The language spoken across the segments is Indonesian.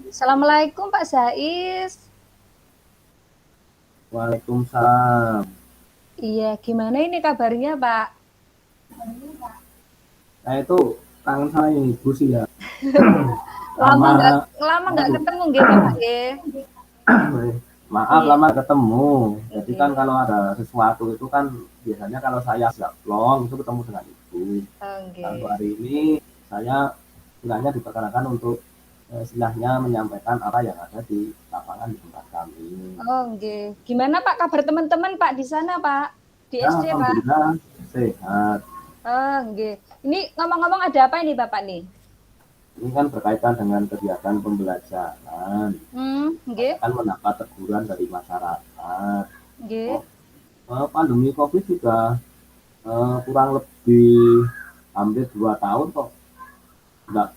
Assalamualaikum Pak Zais. Waalaikumsalam. Iya, gimana ini kabarnya Pak? Saya itu kangen sama yang ibu sih ya. Lama Lama, nggak lama nggak aduh, ketemu nggih Bapak nggih? maaf Nggih, lama ketemu. Jadi kan nggih. kalau ada sesuatu itu kan biasanya kalau saya siap plong itu ketemu dengan ibu. Oh, Nah, untuk nggih. hari ini saya istilahnya diperkenalkan untuk istilahnya menyampaikan apa yang ada di lapangan di tempat kami. Oh, nggih. Gimana Pak kabar teman-teman Pak di sana Pak? Di Ya, SD Pak? alhamdulillah sehat. Oh, nggih. Ini ngomong-ngomong ada apa ini Bapak nih? Ini kan berkaitan dengan kegiatan pembelajaran. Saya Nggih. kan mendapat teguran dari masyarakat. Nggih. Oh, pandemi COVID sudah kurang lebih hampir 2 tahun kok nggak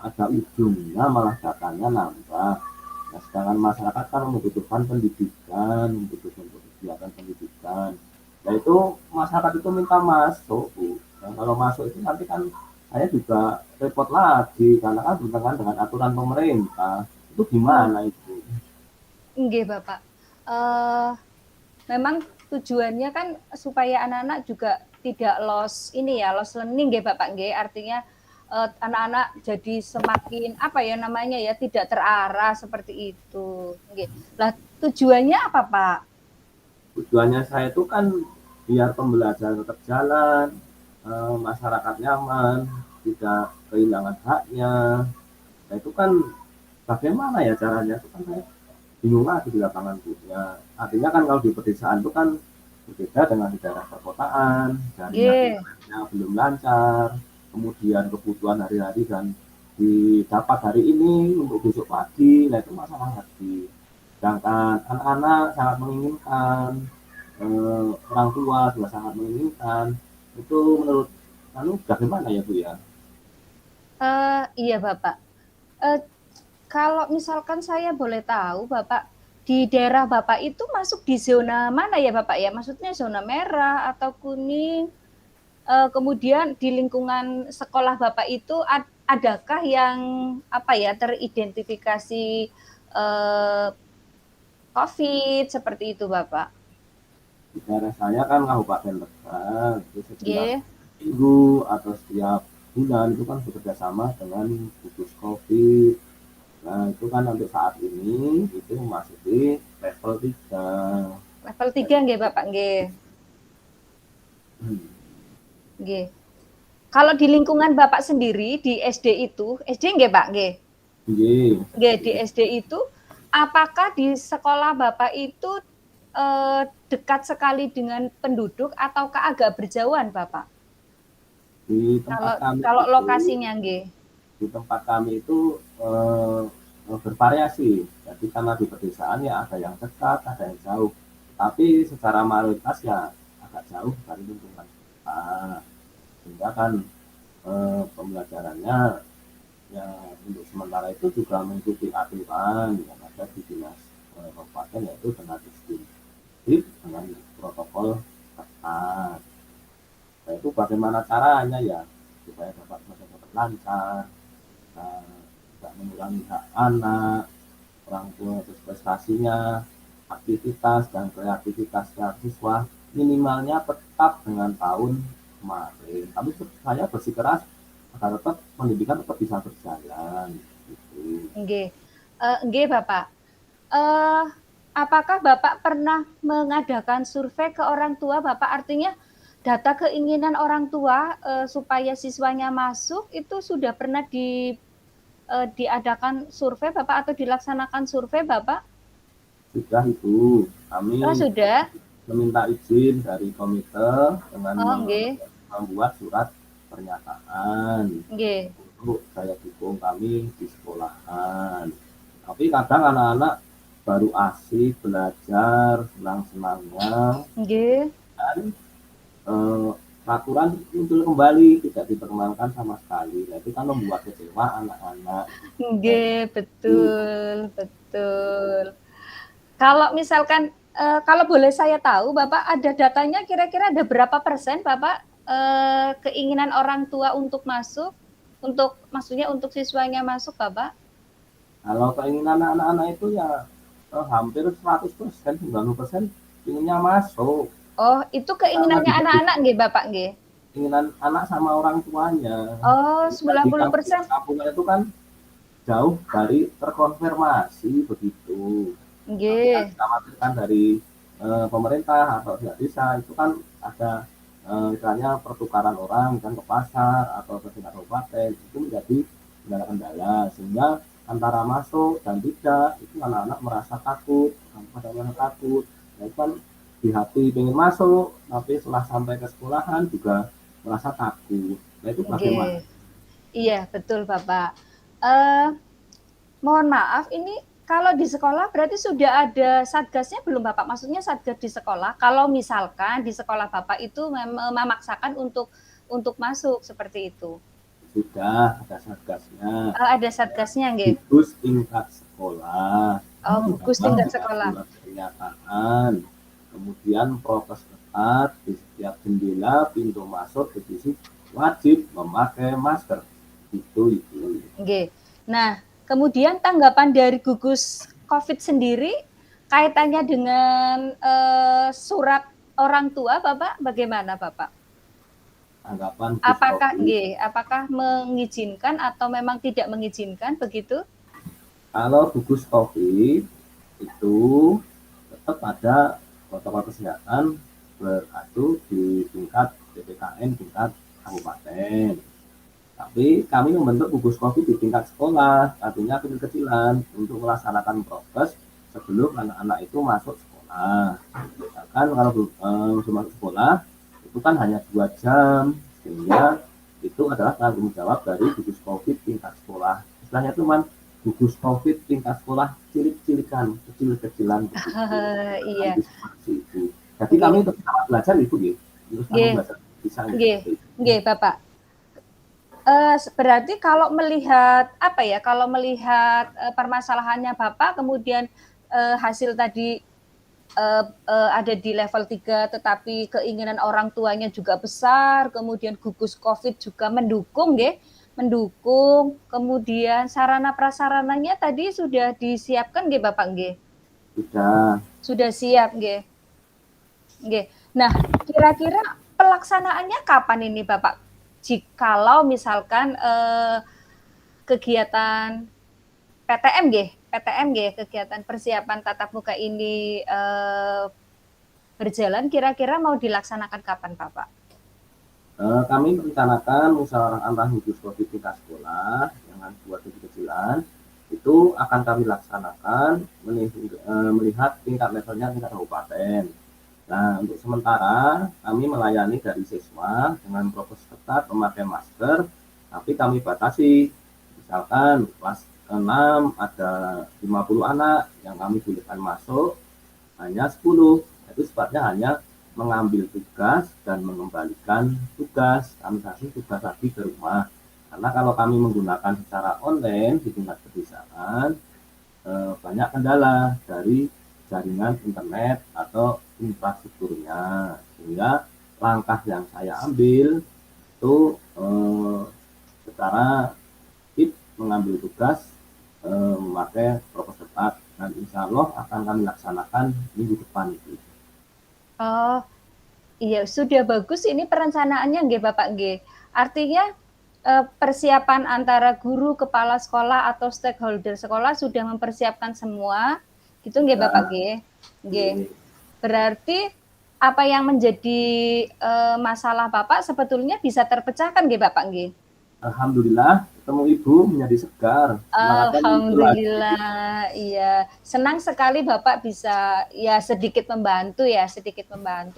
ada ujungnya, malah datanya nambah. Nah, sedangkan masyarakat kan membutuhkan pendidikan, membutuhkan kegiatan pendidikan. Nah itu masyarakat itu minta masuk, Bu. Nah, kalau masuk itu nanti kan saya juga repot lagi karena kan bertentangan dengan aturan pemerintah. Itu Oh, gimana itu? nggih Bapak. Eh, memang tujuannya kan supaya anak-anak juga tidak lost ini ya, lost learning nggih Bapak nggih. Artinya anak-anak jadi semakin apa ya namanya ya, tidak terarah seperti itu. Nggih. Lah tujuannya apa, Pak? Tujuannya saya itu kan biar pembelajaran tetap jalan, masyarakat nyaman, tidak kehilangan haknya. Nah itu kan bagaimana ya caranya? Itu kan saya bingung lagi di lapangan punya. Artinya kan kalau di pedesaan itu kan berbeda dengan di daerah perkotaan, jaringan Nggih. internetnya belum lancar, kemudian kebutuhan hari-hari dan didapat hari ini untuk besok pagi, nah itu masalah lagi. Sedangkan anak-anak sangat menginginkan, orang tua juga sangat menginginkan. Itu menurut lalu bagaimana ya Bu ya? Iya, Bapak. Eh, kalau misalkan saya boleh tahu, Bapak, di daerah Bapak itu masuk di zona mana ya, Bapak ya? Maksudnya zona merah atau kuning? Kemudian di lingkungan sekolah Bapak itu adakah yang apa ya teridentifikasi eh, COVID seperti itu Bapak? Di daerah saya kan Kabupaten Tegal, itu setiap G, minggu atau setiap bulan itu kan bekerja sama dengan gugus COVID. Nah, itu kan untuk saat ini itu masih di level 3. level Nah, 3 nggih Bapak nggih. hmm, Nggih. Kalau di lingkungan Bapak sendiri di SD itu, SD nggih Pak nggih. nggih, Nggih di SD itu apakah di sekolah Bapak itu dekat sekali dengan penduduk ataukah agak berjauhan Bapak? di tempat Kalau kami kalau itu lokasinya nggih. di tempat kami itu bervariasi. Jadi karena di pedesaan ya ada yang dekat, ada yang jauh. Tapi secara mayoritas ya agak jauh dari lingkungan kita. Sehingga kan pembelajarannya ya untuk sementara itu juga mengikuti aturan yang ada di dinas kabupaten yaitu dengan instruktif dengan protokol ketat. Nah itu bagaimana caranya ya supaya dapat dapat lancar, tidak mengurangi hak anak, orang tua prestasinya, aktivitas dan kreativitas siswa minimalnya tetap dengan tahun kemarin. Tapi saya bersikeras agar tetap pendidikan tetap bisa berjalan. Gitu. Nggih. Nggih, Bapak. Eh, apakah Bapak pernah mengadakan survei ke orang tua Bapak? Artinya data keinginan orang tua supaya siswanya masuk itu sudah pernah diadakan survei Bapak atau dilaksanakan survei Bapak? Sudah itu Oh, kami sudah. meminta izin dari komite dengan Oh, nggih. membuat surat pernyataan Nggih. untuk saya dukung kami di sekolahan. Tapi kadang anak-anak baru asik belajar senang-senangnya Nggih. dan peraturan muncul kembali tidak diperkenankan sama sekali. Nah, itu kan membuat kecewa anak-anak. Nah, Nggih, itu betul, betul. Kalau misalkan kalau boleh saya tahu, Bapak ada datanya kira-kira ada berapa persen Bapak keinginan orang tua untuk masuk, untuk maksudnya untuk siswanya masuk, Bapak? Kalau keinginan anak-anak itu ya hampir 100%, 90% inginnya masuk. Oh, itu Karena keinginannya tidak anak-anak nggih, Bapak nggih? keinginan anak sama orang tuanya. Oh, Di 90%. kampungnya itu kan jauh dari terkonfirmasi begitu. Tapi kan Nggih, dikhawatirkan dari pemerintah atau pihak desa itu kan ada misalnya pertukaran orang kan ke pasar atau ke tingkat kabupaten itu menjadi kendala-kendala sehingga antara masuk dan tidak itu anak-anak merasa takut, pada merasa takut. Nah, itu kan di hati pengen masuk tapi setelah sampai ke sekolahan juga merasa takut. Nah itu bagaimana? nggih. Iya, betul, Bapak. Eh, mohon maaf, ini kalau di sekolah berarti sudah ada satgasnya belum, Bapak? Maksudnya satgas di sekolah, kalau misalkan di sekolah Bapak itu memaksakan untuk masuk seperti itu. Sudah ada satgasnya, Ada satgasnya, nggih. gugus tingkat sekolah, Oh, gugus ditambah tingkat dengan sekolah. surat pernyataan, kemudian prokes ketat di setiap jendela pintu masuk divisi wajib memakai masker. Itu. Nggih. Nah, kemudian tanggapan dari gugus COVID sendiri kaitannya dengan surat orang tua Bapak bagaimana Bapak? Anggapan gugus Apakah COVID. nggih, apakah mengizinkan atau memang tidak mengizinkan begitu? Kalau gugus COVID itu tetap ada protokol kesehatan berlaku di tingkat PPKM tingkat kabupaten. Tapi kami membentuk gugus COVID di tingkat sekolah, artinya kecil-kecilan untuk melaksanakan prokes sebelum anak-anak itu masuk sekolah. Misalkan kalau masuk sekolah itu kan hanya 2 jam, sehingga itu adalah tanggung jawab dari gugus COVID tingkat sekolah. Istilahnya itu gugus COVID tingkat sekolah cilik-cilikan, kecil-kecilan begitu. Iya. Itu. Jadi kami untuk belajar itu gitu. Terus kami Nggih. belajar bisa Nggih. gitu. Nggih, Bapak. Berarti kalau melihat apa ya, kalau melihat permasalahannya Bapak, kemudian hasil tadi ada di level 3, tetapi keinginan orang tuanya juga besar, kemudian gugus COVID juga mendukung, nggih, mendukung, kemudian sarana prasarananya tadi sudah disiapkan nggih Bapak nggih? Sudah. Sudah siap nggih. Nggih. Nah, kira-kira pelaksanaannya kapan ini Bapak? Jikalau misalkan kegiatan PTM nggih, kegiatan persiapan tatap muka ini berjalan, kira-kira mau dilaksanakan kapan, Bapak? Kami merencanakan musyawarah antara gugus COVID tingkat sekolah dengan buat kecil-kecilan itu akan kami laksanakan melihat tingkat levelnya tingkat kabupaten. Nah, untuk sementara kami melayani dari siswa dengan prokes ketat memakai masker, tapi kami batasi. Misalkan kelas 6 ada 50 anak yang kami bolehkan masuk, hanya 10. Itu sifatnya hanya mengambil tugas dan mengembalikan tugas. Kami kasih tugas lagi ke rumah. Karena kalau kami menggunakan secara online di tingkat pedesaan, banyak kendala dari jaringan internet atau infrastrukturnya. Sehingga langkah yang saya ambil itu secara tip mengambil tugas memakai prokes ketat dan insya Allah akan kami laksanakan minggu depan itu. Oh, iya sudah bagus ini perencanaannya nggih Bapak nggih. Artinya persiapan antara guru, kepala sekolah atau stakeholder sekolah sudah mempersiapkan semua, gitu nggih Bapak nggih? Nggih. Berarti apa yang menjadi masalah Bapak sebetulnya bisa terpecahkan nggih Bapak nggih? Alhamdulillah ketemu Ibu menjadi segar. Alhamdulillah, iya. Senang sekali Bapak bisa ya sedikit membantu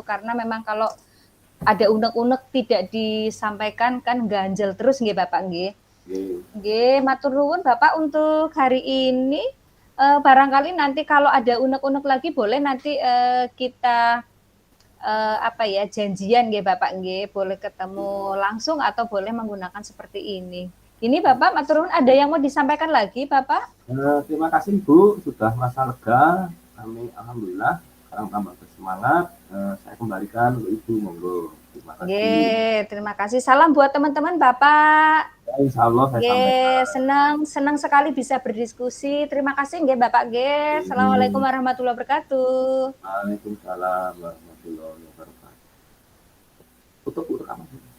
karena memang kalau ada unek-unek tidak disampaikan kan ganjel terus nggih Bapak nggih. Nggih, matur nuwun Bapak untuk hari ini. Barangkali nanti kalau ada unek-unek lagi boleh nanti kita apa ya janjian nggih Bapak nggih, boleh ketemu langsung atau boleh menggunakan seperti ini. Ini Bapak matur nuwun, ada yang mau disampaikan lagi Bapak? Terima kasih Ibu sudah merasa lega. Kami alhamdulillah sekarang tambah bersemangat. Saya kembalikan untuk Ibu, monggo. Terima kasih. Terima kasih. Salam buat teman-teman Bapak. Ya, insya Allah saya sampaikan. Senang sekali bisa berdiskusi. Terima kasih nggih Bapak nggih. Assalamualaikum warahmatullahi wabarakatuh. Waalaikumsalam warahmatullahi wabarakatuh. Tutup rekaman.